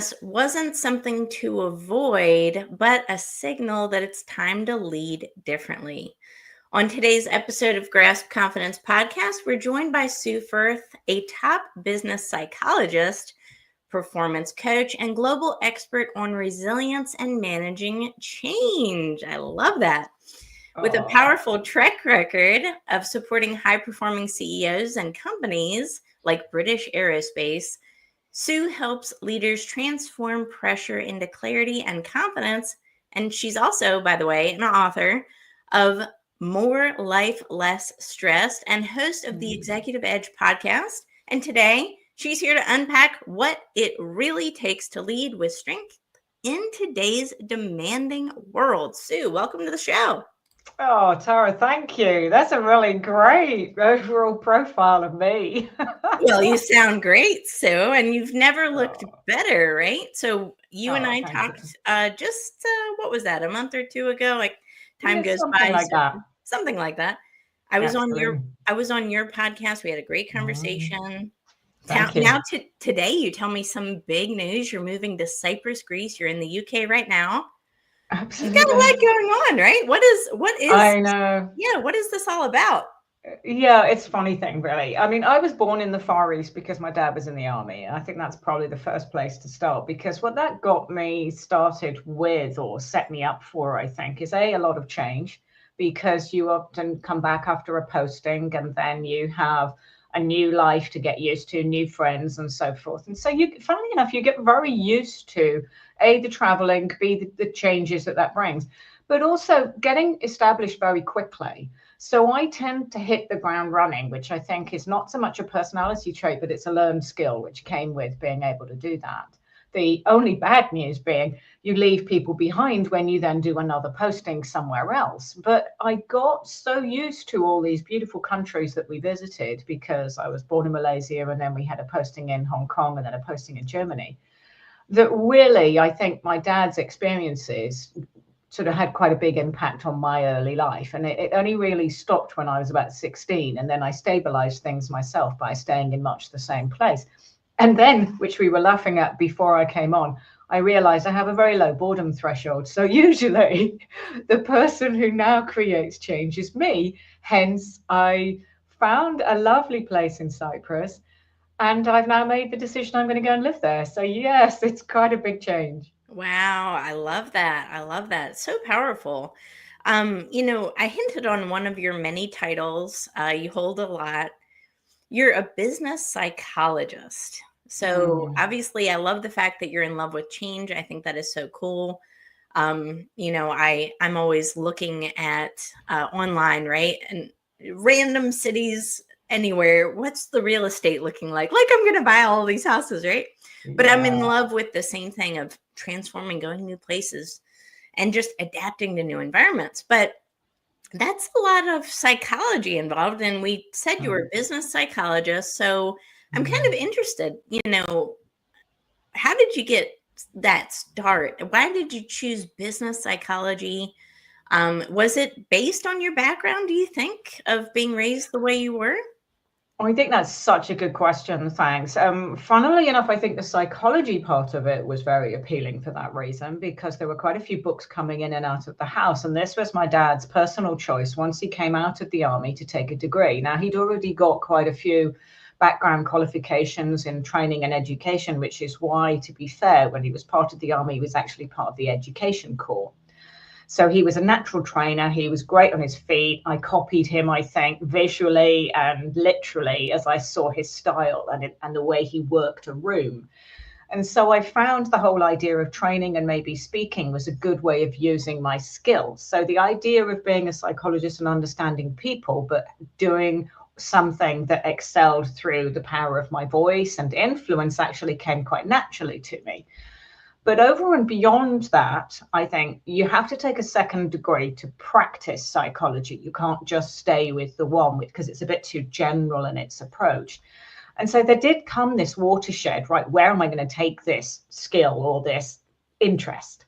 stress wasn't something to avoid, but a signal that it's time to lead differently. On today's episode of Grasp Confidence Podcast, we're joined by Sue Firth, a top business psychologist, performance coach, and global expert on resilience and managing change. I love that. With a powerful track record of supporting high-performing CEOs and companies like British Aerospace, Sue helps leaders transform pressure into clarity and confidence. And she's also, by the way, an author of More Life, Less Stressed and host of the Executive Edge podcast. And today, she's here to unpack what it really takes to lead with strength in today's demanding world. Sue, welcome to the show. Oh, Tara, thank you. That's a really great overall profile of me. Well, you sound great, Sue, and you've never looked better, right? So you and I talked what was that, a month or two ago? Like time goes by. Something like that. I was on your podcast. We had a great conversation. Today you tell me some big news. You're moving to Cyprus, Greece. You're in the UK right now. Absolutely. You've got a lot going on, right? What is I know. Yeah, what is this all about? Yeah, it's a funny thing, really. I mean, I was born in the Far East because my dad was in the army. I think that's probably the first place to start, because what that got me started with, or set me up for, I think, is a lot of change, because you often come back after a posting and then you have a new life to get used to, new friends and so forth. And so funnily enough, you get very used to A, the traveling, B, the changes that brings, but also getting established very quickly. So I tend to hit the ground running, which I think is not so much a personality trait, but it's a learned skill, which came with being able to do that. The only bad news being you leave people behind when you then do another posting somewhere else. But I got so used to all these beautiful countries that we visited, because I was born in Malaysia and then we had a posting in Hong Kong and then a posting in Germany, that really, I think my dad's experiences sort of had quite a big impact on my early life. And it only really stopped when I was about 16. And then I stabilized things myself by staying in much the same place. And then, which we were laughing at before I came on, I realized I have a very low boredom threshold. So usually the person who now creates change is me. Hence, I found a lovely place in Cyprus, and I've now made the decision I'm going to go and live there. So yes, it's quite a big change. Wow, I love that. I love that. So powerful. I hinted on one of your many titles. You hold a lot. You're a business psychologist. So obviously, I love the fact that you're in love with change. I think that is so cool. I'm always looking at online, right? And random cities anywhere. What's the real estate looking like? Like, I'm going to buy all these houses, right? But I'm in love with the same thing of transforming, going new places, and just adapting to new environments. But that's a lot of psychology involved. And we said you were a business psychologist. So I'm kind of interested, how did you get that start? Why did you choose business psychology? Was it based on your background, do you think, of being raised the way you were? I think that's such a good question. Thanks. Funnily enough, I think the psychology part of it was very appealing for that reason, because there were quite a few books coming in and out of the house. And this was my dad's personal choice once he came out of the army to take a degree. Now, he'd already got quite a few background qualifications in training and education, which is why, to be fair, when he was part of the army, he was actually part of the education corps. So he was a natural trainer. He was great on his feet. I copied him, I think, visually and literally, as I saw his style and the way he worked a room. And so I found the whole idea of training and maybe speaking was a good way of using my skills. So the idea of being a psychologist and understanding people, but doing something that excelled through the power of my voice and influence actually came quite naturally to me. But over and beyond that, I think you have to take a second degree to practice psychology. You can't just stay with the one, because it's a bit too general in its approach. And so there did come this watershed, right? Where am I going to take this skill or this interest?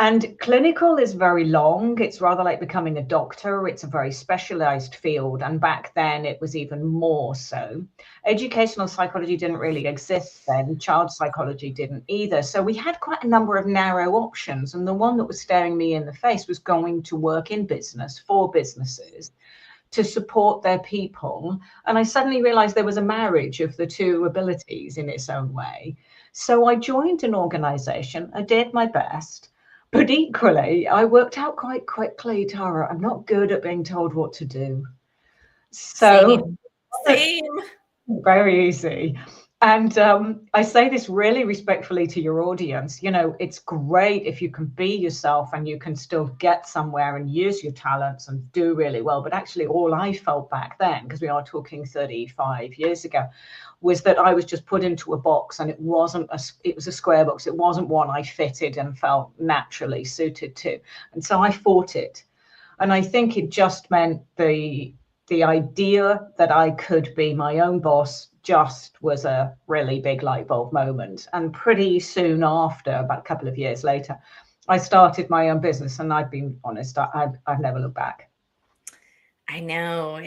And clinical is very long. It's rather like becoming a doctor. It's a very specialized field. And back then it was even more so. Educational psychology didn't really exist then. Child psychology didn't either. So we had quite a number of narrow options. And the one that was staring me in the face was going to work in business for businesses to support their people. And I suddenly realized there was a marriage of the two abilities in its own way. So I joined an organization. I did my best. But equally, I worked out quite quickly, Tara, I'm not good at being told what to do. So Same. Same. very easy. And I say this really respectfully to your audience. You know, it's great if you can be yourself and you can still get somewhere and use your talents and do really well. But actually, all I felt back then, because we are talking 35 years ago, was that I was just put into a box, and it was a square box. It wasn't one I fitted and felt naturally suited to. And so I fought it. And I think it just meant the idea that I could be my own boss just was a really big light bulb moment. And pretty soon after, about a couple of years later, I started my own business, and I've been honest, I've never looked back. I know.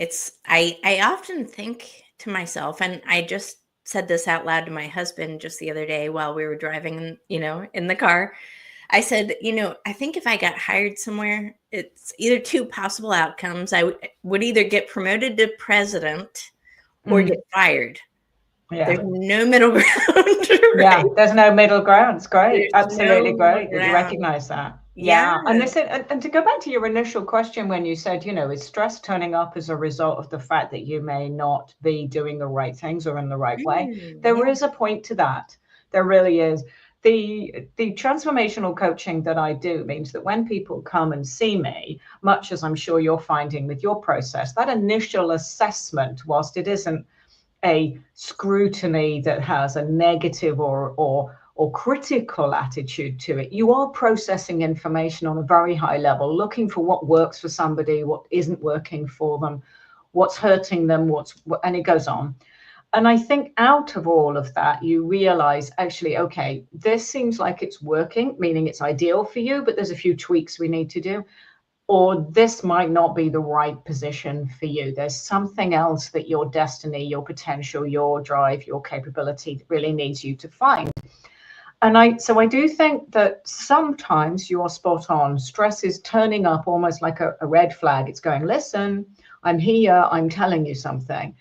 I often think to myself, and I just said this out loud to my husband just the other day while we were driving, in the car. I said, I think if I got hired somewhere, it's either two possible outcomes. I would either get promoted to president or get fired. Yeah. There's no middle ground. Right? Yeah, there's no middle ground. It's great. There's Absolutely no great that ground. you recognize that. Yeah. And listen, and to go back to your initial question when you said, is stress turning up as a result of the fact that you may not be doing the right things or in the right way? There is a point to that. There really is. The transformational coaching that I do means that when people come and see me, much as I'm sure you're finding with your process, that initial assessment, whilst it isn't a scrutiny that has a negative or critical attitude to it, you are processing information on a very high level, looking for what works for somebody, what isn't working for them, what's hurting them, and it goes on. And I think out of all of that, you realize, actually, okay, this seems like it's working, meaning it's ideal for you, but there's a few tweaks we need to do. Or this might not be the right position for you. There's something else that your destiny, your potential, your drive, your capability really needs you to find. And I do think that sometimes you are spot on. Stress is turning up almost like a red flag. It's going, listen, I'm here, I'm telling you something.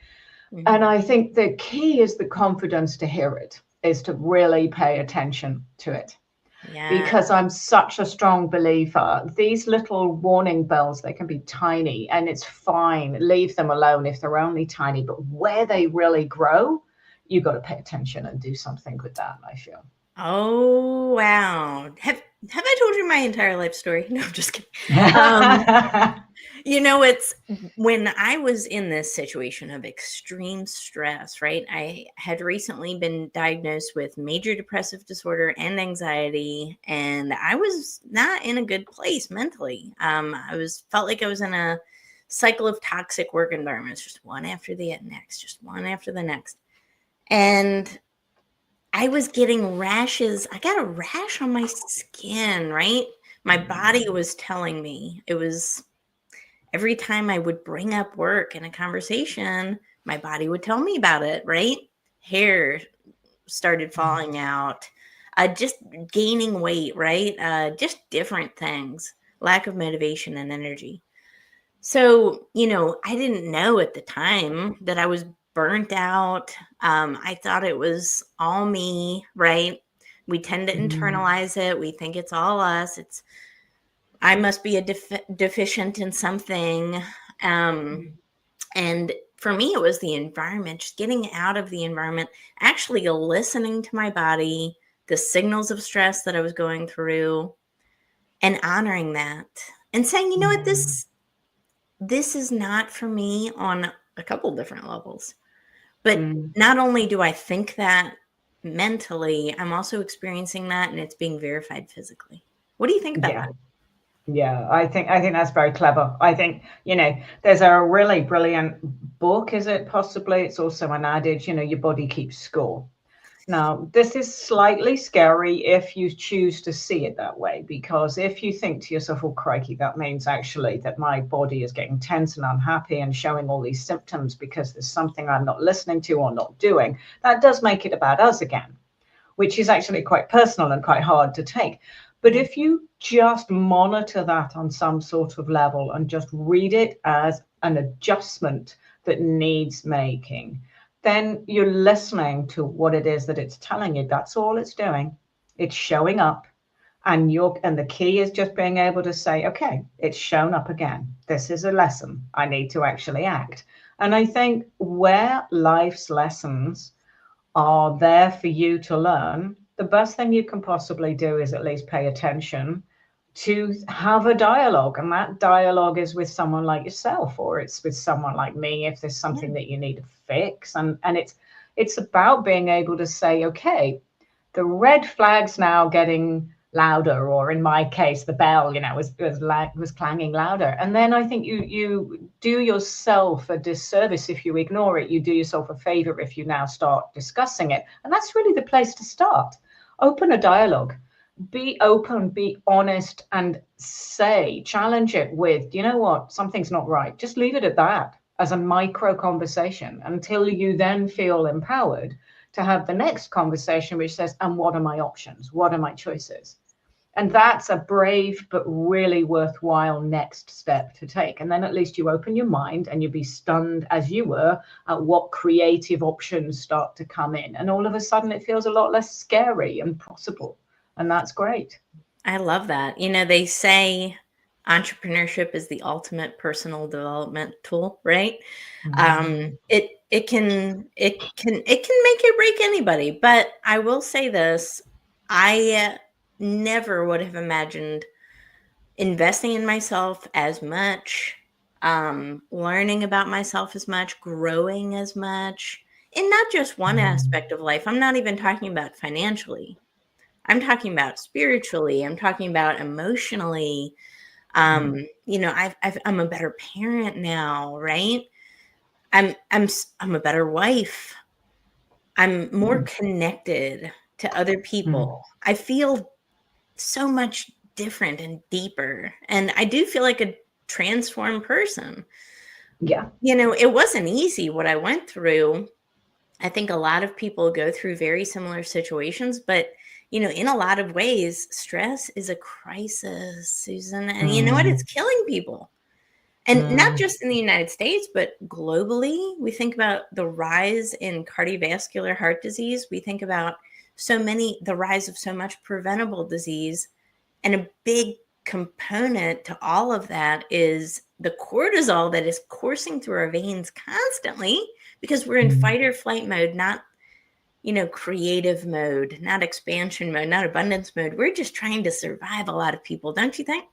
Mm-hmm. And I think the key is the confidence to hear it, is to really pay attention to it. Yeah. Because I'm such a strong believer, these little warning bells, they can be tiny, and it's fine. Leave them alone if they're only tiny. But where they really grow, you've got to pay attention and do something with that, I feel. Oh, wow. Have I told you my entire life story? No, I'm just kidding. It's when I was in this situation of extreme stress, right? I had recently been diagnosed with major depressive disorder and anxiety, and I was not in a good place mentally. Felt like I was in a cycle of toxic work environments, just one after the next, just one after the next. And I was getting rashes. I got a rash on my skin, right? My body was telling me. It was every time I would bring up work in a conversation, my body would tell me about it, right? Hair started falling out, just gaining weight, right? Just different things, lack of motivation and energy. So, I didn't know at the time that I was burnt out. I thought it was all me, right? We tend to internalize it. We think it's all us. I must be a deficient in something. And for me, it was the environment, just getting out of the environment, actually listening to my body, the signals of stress that I was going through, and honoring that and saying, you know what, this is not for me on a couple different levels. But not only do I think that mentally, I'm also experiencing that, and it's being verified physically. What do you think about that? Yeah, I think that's very clever. I think, there's a really brilliant book, is it possibly? It's also an adage, your body keeps score. Now, this is slightly scary if you choose to see it that way, because if you think to yourself, oh, crikey, that means actually that my body is getting tense and unhappy and showing all these symptoms because there's something I'm not listening to or not doing, that does make it about us again, which is actually quite personal and quite hard to take. But Yeah. if you just monitor that on some sort of level and just read it as an adjustment that needs making, then you're listening to what it is that it's telling you. That's all it's doing. It's showing up. And the key is just being able to say, okay, it's shown up again. This is a lesson. I need to actually act. And I think where life's lessons are there for you to learn, the best thing you can possibly do is at least pay attention to have a dialogue. And that dialogue is with someone like yourself, or it's with someone like me if there's Yeah. something that you need to fix. And it's about being able to say, okay, the red flag's now getting louder, or in my case, the bell, was clanging louder. And then I think you do yourself a disservice if you ignore it. You do yourself a favor if you now start discussing it. And that's really the place to start. Open a dialogue. Be open, be honest, and challenge it with, you know what, something's not right. Just leave it at that as a micro conversation until you then feel empowered to have the next conversation, which says, and what are my options? What are my choices? And that's a brave but really worthwhile next step to take. And then at least you open your mind and you'll be stunned as you were at what creative options start to come in. And all of a sudden it feels a lot less scary and possible. And that's great. I love that. They say entrepreneurship is the ultimate personal development tool, right? Mm. It can make or break anybody, but I will say this, I never would have imagined investing in myself as much, learning about myself as much, growing as much, in not just one Mm. aspect of life. I'm not even talking about financially. I'm talking about spiritually. I'm talking about emotionally. Mm. I'm a better parent now, right? I'm a better wife. I'm more Mm. connected to other Mm. people. I feel so much different and deeper, and I do feel like a transformed person. Yeah. It wasn't easy what I went through. I think a lot of people go through very similar situations, but in a lot of ways, stress is a crisis, Susan. And you know what? It's Mm. killing people. And not Mm. just in the United States, but globally. We think about the rise in cardiovascular heart disease. We think about the rise of so much preventable disease. And a big component to all of that is the cortisol that is coursing through our veins constantly because we're in Mm. fight or flight mode, not creative mode, not expansion mode, not abundance mode. We're just trying to survive, a lot of people, don't you think?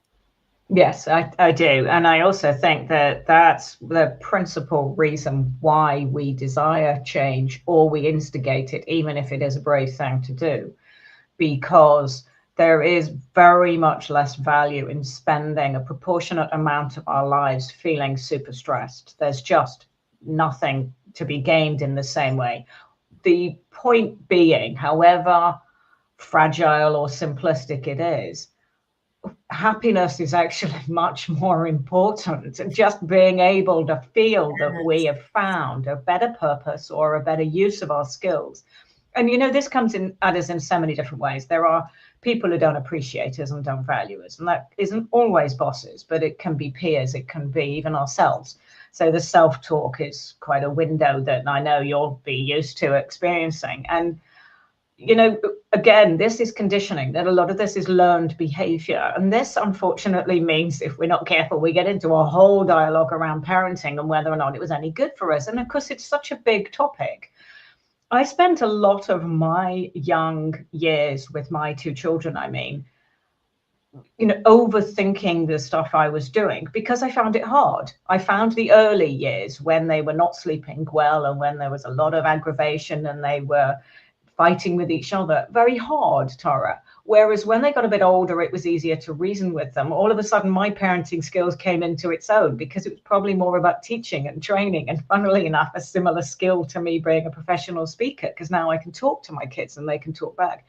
Yes, I do. And I also think that that's the principal reason why we desire change or we instigate it, even if it is a brave thing to do, because there is very much less value in spending a proportionate amount of our lives feeling super stressed. There's just nothing to be gained in the same way. The point being, however fragile or simplistic it is, happiness is actually much more important. Just being able to feel that we Yes. have found a better purpose or a better use of our skills. And this comes in at us in so many different ways. There are people who don't appreciate us and don't value us, and that isn't always bosses, but it can be peers, it can be even ourselves. So the self-talk is quite a window that I know you'll be used to experiencing. And again, this is conditioning, that a lot of this is learned behavior. And this, unfortunately, means if we're not careful, we get into a whole dialogue around parenting and whether or not it was any good for us. And of course, it's such a big topic. I spent a lot of my young years with my two children, overthinking the stuff I was doing because I found it hard. I found the early years when they were not sleeping well and when there was a lot of aggravation and they were fighting with each other very hard, Tara. Whereas when they got a bit older, it was easier to reason with them. All of a sudden, my parenting skills came into its own because it was probably more about teaching and training. And funnily enough, a similar skill to me being a professional speaker, because now I can talk to my kids and they can talk back.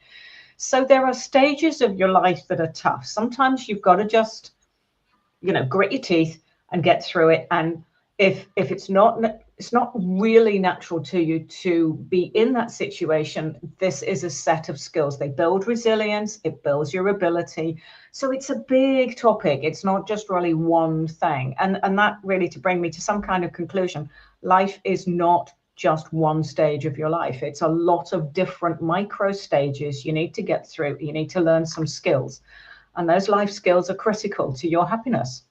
So there are stages of your life that are tough. Sometimes you've got to just, grit your teeth and get through it. And if it's not really natural to you to be in that situation, this is a set of skills. They build resilience, it builds your ability. So it's a big topic. It's not just really one thing. And that really, to bring me to some kind of conclusion, life is not just one stage of your life. It's a lot of different micro stages you need to get through. You need to learn some skills. And those life skills are critical to your happiness.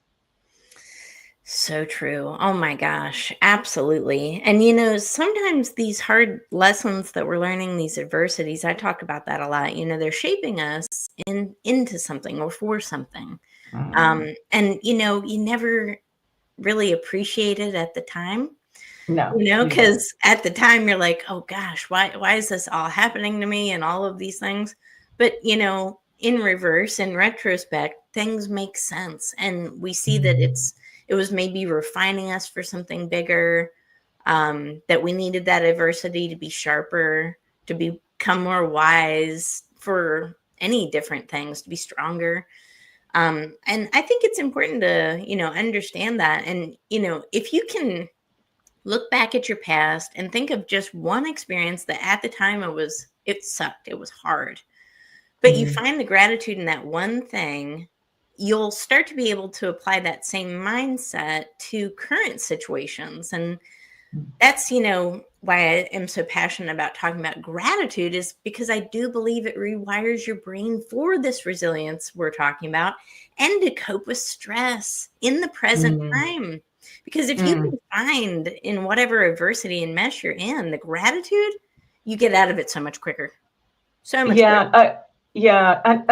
So true. Oh my gosh, absolutely. And sometimes these hard lessons that we're learning, these adversities, I talk about that a lot. They're shaping us into something or for something. And you never really appreciate it at the time. No. Because at the time you're like, oh gosh, why is this all happening to me and all of these things? But in reverse, in retrospect, things make sense. And we see that it was maybe refining us for something bigger, that we needed that adversity to be sharper, to become more wise for any different things, to be stronger. And I think it's important to, understand that. And, if you can look back at your past and think of just one experience that at the time it sucked, it was hard, but you find the gratitude in that one thing, you'll start to be able to apply that same mindset to current situations. And that's, why I am so passionate about talking about gratitude, is because I do believe it rewires your brain for this resilience we're talking about and to cope with stress in the present time. Because if you can find in whatever adversity and mess you're in, the gratitude, you get out of it so much quicker. So much quicker. Yeah, and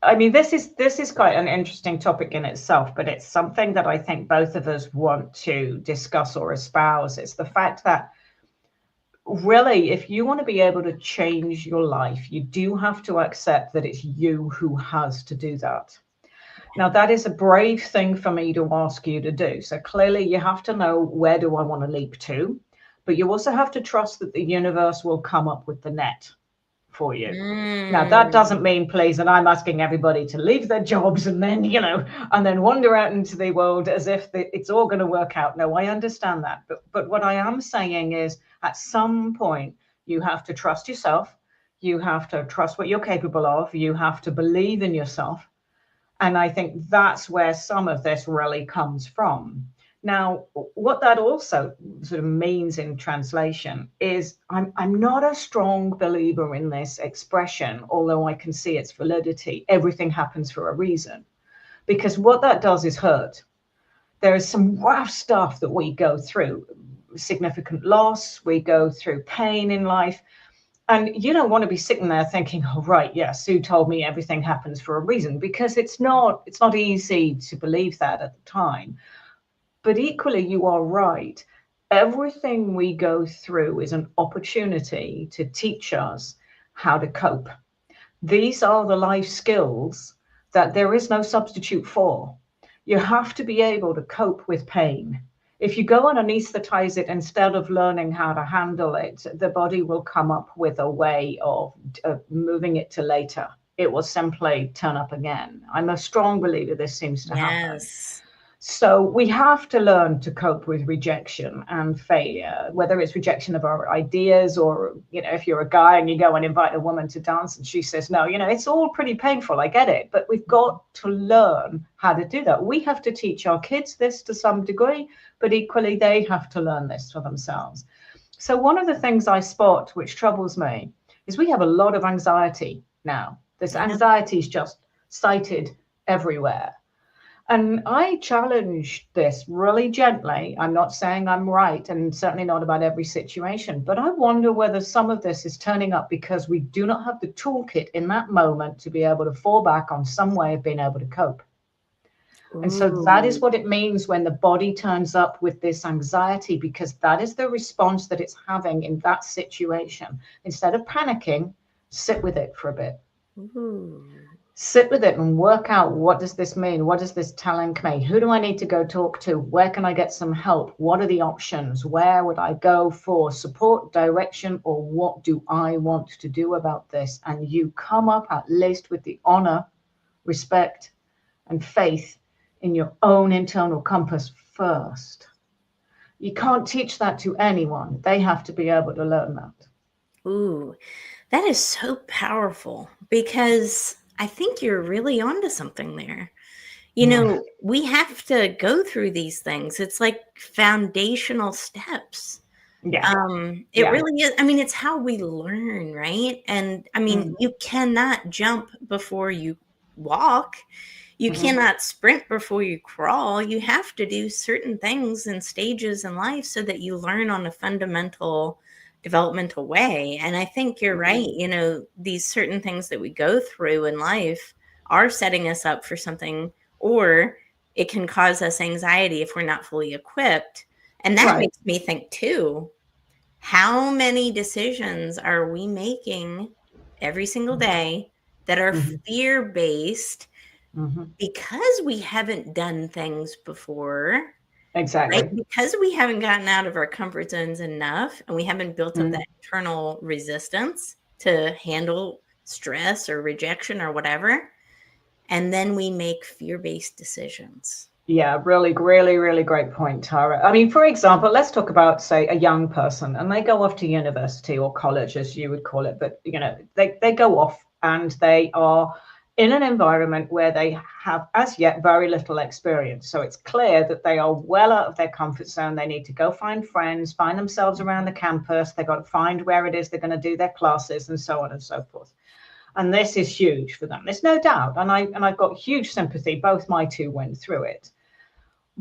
I mean, this is quite an interesting topic in itself, but it's something that I think both of us want to discuss or espouse. It's the fact that really, if you want to be able to change your life, you do have to accept that it's you who has to do that. Now, that is a brave thing for me to ask you to do. So clearly you have to know, where do I want to leap to? But you also have to trust that the universe will come up with the net for you. Now, that doesn't mean, please, and I'm asking everybody to leave their jobs and then, and then wander out into the world as if it's all going to work out. No, I understand that. But what I am saying is, at some point, you have to trust yourself. You have to trust what you're capable of. You have to believe in yourself. And I think that's where some of this really comes from. Now, what that also sort of means in translation is I'm not a strong believer in this expression, although I can see its validity. Everything happens for a reason, because what that does is hurt. There is some rough stuff that we go through, significant loss, we go through pain in life. And you don't want to be sitting there thinking, oh, right, yeah, Sue told me everything happens for a reason, because it's not easy to believe that at the time. But equally, you are right. Everything we go through is an opportunity to teach us how to cope. These are the life skills that there is no substitute for. You have to be able to cope with pain. If you go and anesthetize it instead of learning how to handle it, the body will come up with a way of moving it to later. It will simply turn up again. I'm a strong believer this seems to happen. So we have to learn to cope with rejection and failure, whether it's rejection of our ideas or, if you're a guy and you go and invite a woman to dance and she says no, it's all pretty painful. I get it. But we've got to learn how to do that. We have to teach our kids this to some degree, but equally they have to learn this for themselves. So one of the things I spot, which troubles me, is we have a lot of anxiety now. This anxiety is just cited everywhere. And I challenge this really gently. I'm not saying I'm right, and certainly not about every situation, but I wonder whether some of this is turning up because we do not have the toolkit in that moment to be able to fall back on some way of being able to cope. And so that is what it means when the body turns up with this anxiety, because that is the response that it's having in that situation. Instead of panicking, sit with it for a bit. Ooh. Sit with it and work out, what does this mean? What does this telling me? Who do I need to go talk to? Where can I get some help? What are the options? Where would I go for support, direction, or what do I want to do about this? And you come up at least with the honor, respect, and faith in your own internal compass first. You can't teach that to anyone. They have to be able to learn that. Ooh, that is so powerful because I think you're really onto something there. Mm. We have to go through these things. It's like foundational steps. Yeah, It yeah. really is. I mean, it's how we learn, right? And I mean, Mm. you cannot jump before you walk. You Mm-hmm. cannot sprint before you crawl. You have to do certain things and stages in life so that you learn on a fundamental developmental way. And I think you're Mm-hmm. right. These certain things that we go through in life are setting us up for something, or it can cause us anxiety if we're not fully equipped. And that Right. makes me think too, how many decisions are we making every single day that are Mm-hmm. fear based Mm-hmm. because we haven't done things before, right? Exactly. Because we haven't gotten out of our comfort zones enough and we haven't built up Mm. that internal resistance to handle stress or rejection or whatever. And then we make fear based decisions. Yeah, really, really, really great point, Tara. I mean, for example, let's talk about, say, a young person and they go off to university or college, as you would call it. But, they go off and they are in an environment where they have as yet very little experience. So it's clear that they are well out of their comfort zone. They need to go find friends, find themselves around the campus. They've got to find where it is they're going to do their classes and so on and so forth. And this is huge for them. There's no doubt. And I've got huge sympathy. Both my two went through it.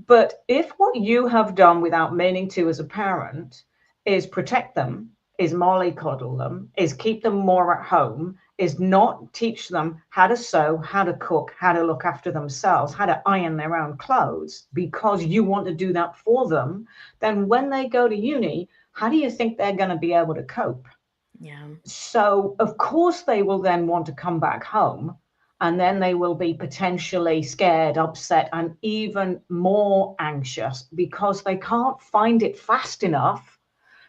But if what you have done without meaning to as a parent is protect them, is mollycoddle them, is keep them more at home, is not teach them how to sew, how to cook, how to look after themselves, how to iron their own clothes, because you want to do that for them, then when they go to uni, how do you think they're going to be able to cope? Yeah. So, of course, they will then want to come back home, and then they will be potentially scared, upset, and even more anxious because they can't find it fast enough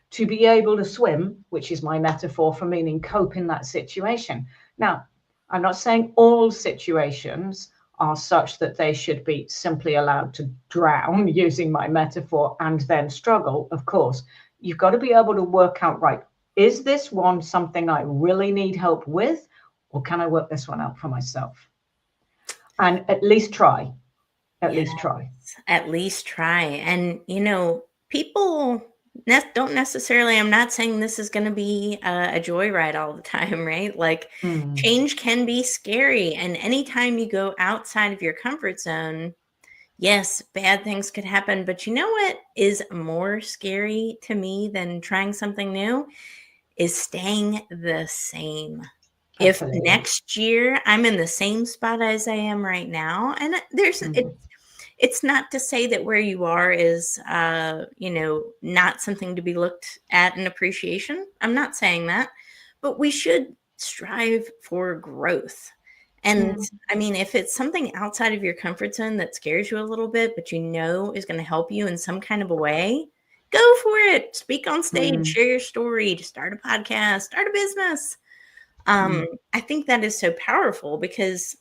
to be able to swim, which is my metaphor for meaning cope in that situation. Now, I'm not saying all situations are such that they should be simply allowed to drown, using my metaphor, and then struggle. Of course, you've got to be able to work out, right, is this one something I really need help with, or can I work this one out for myself? And at least try, at Yes. least try. At least try. And, people don't necessarily, I'm not saying this is going to be a joyride all the time, right? Like, Mm, change can be scary. And anytime you go outside of your comfort zone, yes, bad things could happen. But you know what is more scary to me than trying something new is staying the same. If absolutely. next year I'm in the same spot as I am right now, and Mm, it's not to say that where you are is, not something to be looked at in appreciation. I'm not saying that, but we should strive for growth. And mm, I mean, if it's something outside of your comfort zone that scares you a little bit, but is going to help you in some kind of a way, go for it. Speak on stage, mm, share your story, start a podcast, start a business. Um, mm, I think that is so powerful because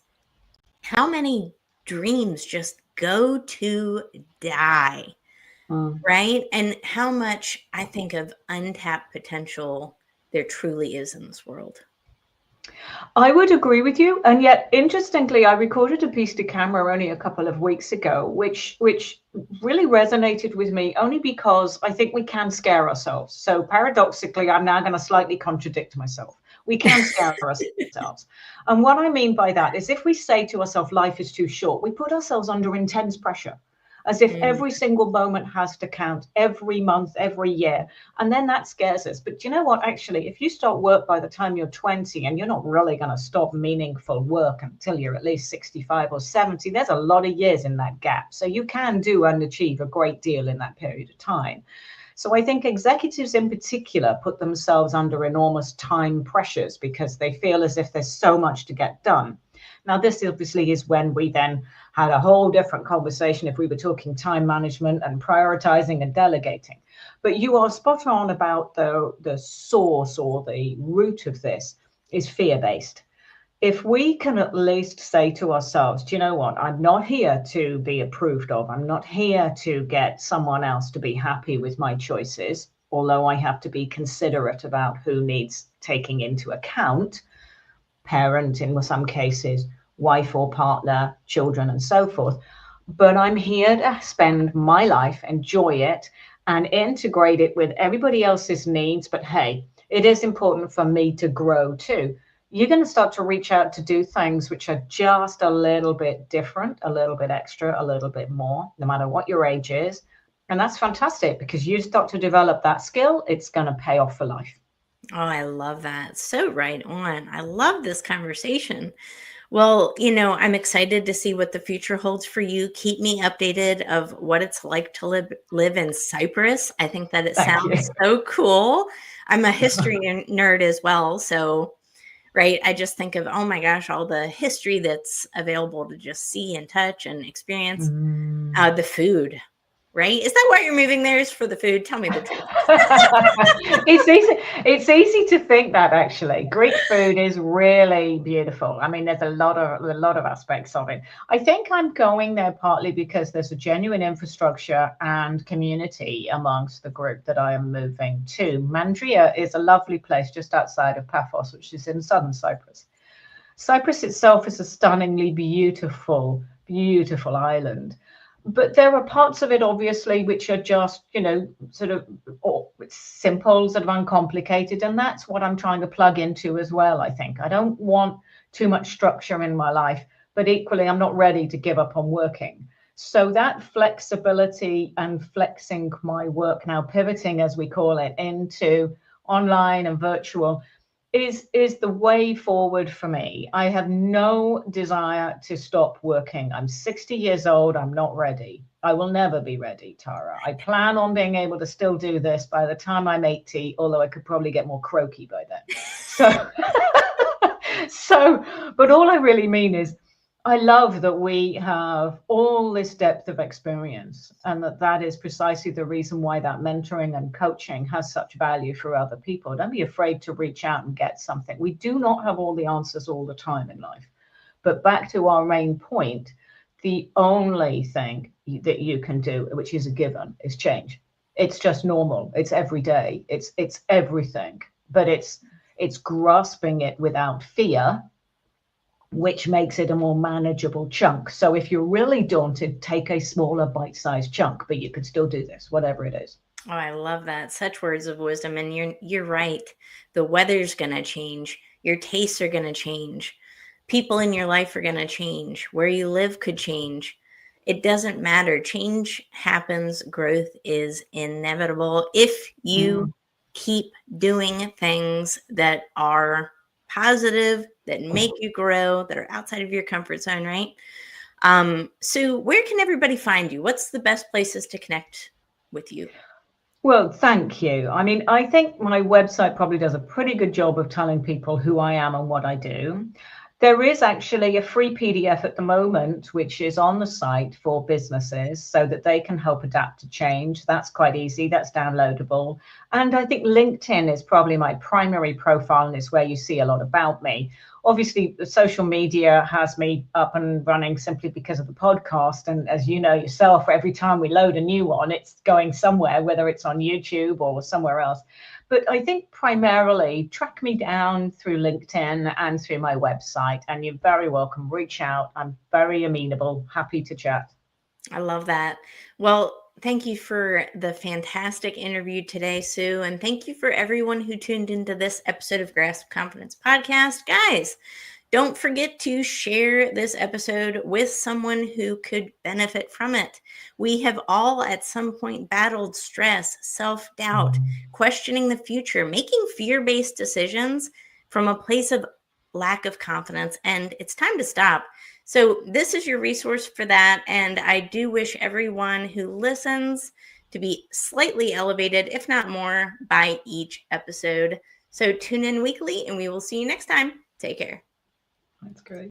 how many dreams just go to die, mm. right? And how much I think of untapped potential there truly is in this world. I would agree with you, and yet interestingly, I recorded a piece to camera only a couple of weeks ago, which really resonated with me only because I think we can scare ourselves. So paradoxically, I'm now going to slightly contradict myself. We can scare ourselves, and what I mean by that is if we say to ourselves, "Life is too short," we put ourselves under intense pressure, as if Mm, every single moment has to count, every month, every year. And then that scares us. But you know what? Actually, if you start work by the time you're 20 and you're not really going to stop meaningful work until you're at least 65 or 70, there's a lot of years in that gap. So you can do and achieve a great deal in that period of time. So I think executives in particular put themselves under enormous time pressures because they feel as if there's so much to get done. Now, this obviously is when we then had a whole different conversation if we were talking time management and prioritizing and delegating. But you are spot on about the source or the root of this is fear-based. If we can at least say to ourselves, do you know what? I'm not here to be approved of. I'm not here to get someone else to be happy with my choices, although I have to be considerate about who needs taking into account, parent in some cases, wife or partner, children, and so forth. But I'm here to spend my life, enjoy it, and integrate it with everybody else's needs. But hey, it is important for me to grow too. You're going to start to reach out to do things which are just a little bit different, a little bit extra, a little bit more, no matter what your age is. And that's fantastic because you start to develop that skill, it's going to pay off for life. Oh, I love that. So right on. I love this conversation. Well, I'm excited to see what the future holds for you. Keep me updated of what it's like to live in Cyprus. I think that it Thank you. sounds so cool. I'm a history nerd as well. So, right, I just think of, oh my gosh, all the history that's available to just see and touch and experience. The food, right? Is that why you're moving there, is for the food? Tell me the truth. It's easy to think that actually Greek food is really beautiful. I mean, there's a lot of aspects of it. I think I'm going there partly because there's a genuine infrastructure and community amongst the group that I am moving to. Mandria is a lovely place just outside of Paphos, which is in southern Cyprus. Cyprus itself is a stunningly beautiful, beautiful island. But there are parts of it, obviously, which are just, sort of simple, sort of uncomplicated. And that's what I'm trying to plug into as well, I think. I don't want too much structure in my life, but equally, I'm not ready to give up on working. So that flexibility and flexing my work now, pivoting, as we call it, into online and virtual, is the way forward for me. I have no desire to stop working. I'm 60 years old. I'm not ready. I will never be ready, Tara. I plan on being able to still do this by the time I'm 80, although I could probably get more croaky by then. But all I really mean is I love that we have all this depth of experience, and that is precisely the reason why that mentoring and coaching has such value for other people. Don't be afraid to reach out and get something. We do not have all the answers all the time in life. But back to our main point, the only thing that you can do, which is a given, is change. It's just normal. It's every day. It's everything. But it's grasping it without fear, which makes it a more manageable chunk. So if you're really daunted, take a smaller bite-sized chunk, but you could still do this, whatever it is. Oh, I love that. Such words of wisdom. And you're right. The weather's going to change. Your tastes are going to change. People in your life are going to change. Where you live could change. It doesn't matter. Change happens. Growth is inevitable if you keep doing things that are positive, that make you grow, that are outside of your comfort zone, right? Sue, where can everybody find you? What's the best places to connect with you? Well, thank you. I mean, I think my website probably does a pretty good job of telling people who I am and what I do. There is actually a free PDF at the moment, which is on the site for businesses so that they can help adapt to change. That's quite easy. That's downloadable. And I think LinkedIn is probably my primary profile, and it's where you see a lot about me. Obviously, the social media has me up and running simply because of the podcast. And as you know yourself, every time we load a new one, it's going somewhere, whether it's on YouTube or somewhere else. But I think primarily track me down through LinkedIn and through my website, and you're very welcome. Reach out. I'm very amenable, happy to chat. I love that. Well, thank you for the fantastic interview today, Sue. And thank you for everyone who tuned into this episode of Grasp Confidence Podcast. Guys, don't forget to share this episode with someone who could benefit from it. We have all at some point battled stress, self-doubt, questioning the future, making fear-based decisions from a place of lack of confidence, and it's time to stop. So this is your resource for that, and I do wish everyone who listens to be slightly elevated, if not more, by each episode. So tune in weekly, and we will see you next time. Take care. That's great.